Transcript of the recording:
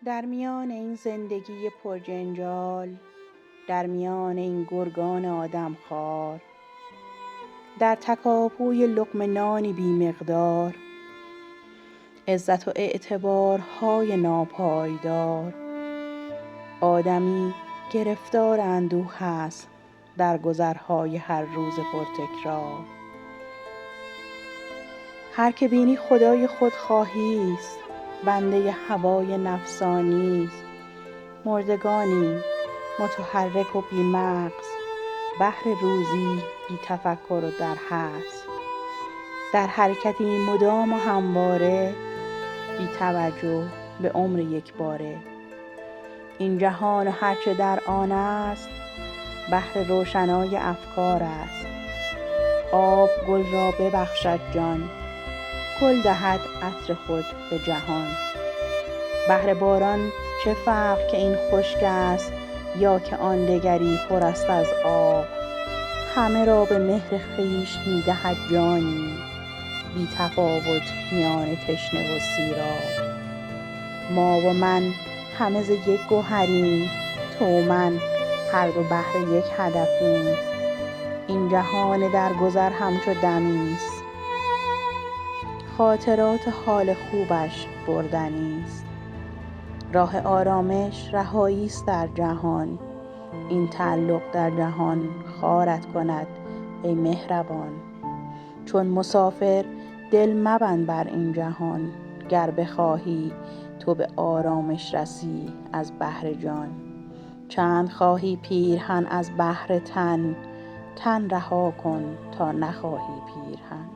در میان این زندگی پرجنجال، در میان این گرگان آدمخوار، در تکاپوی لقمه نانی بی مقدار، عزت و اعتبارهای ناپایدار، آدمی گرفتار اندوه است در گذرهای هر روز پرتکرار. هر که بینی خدای خودخواهی است، بنده هوای نفسانی است. مردگانی متحرک و بی مغز، بهر روزی بی تفکر و در هست، در حرکتی مدام و همواره، بی توجه به عمر یکباره. این جهان و هرچه در آن است، بهر روشنای افکار است. آب گل را ببخشد جان، گل دهد عطر خود به جهان. بهر باران چه فرق که این خشک است، یا که آن دگری پر است از آب. همه را به مهر خویش می دهد جانی، بی تفاوت میان تشنه و سیراب. ما و من همه ز یک گوهریم، تو و من هر دو بهر یک هدفیم. این جهان در گذر همچو دمی است، خاطرات حال خوبش بردنی است. راه آرامش رهایی است در جهان، این تعلق در جهان خوارت کند ای مهربان. چون مسافر دل مبند بر این جهان، گر بخواهی تو به آرامش رسی از بهر جان. چند خواهی پیرهن از بهر تن، تن رها کن تا نخواهی پیرهن.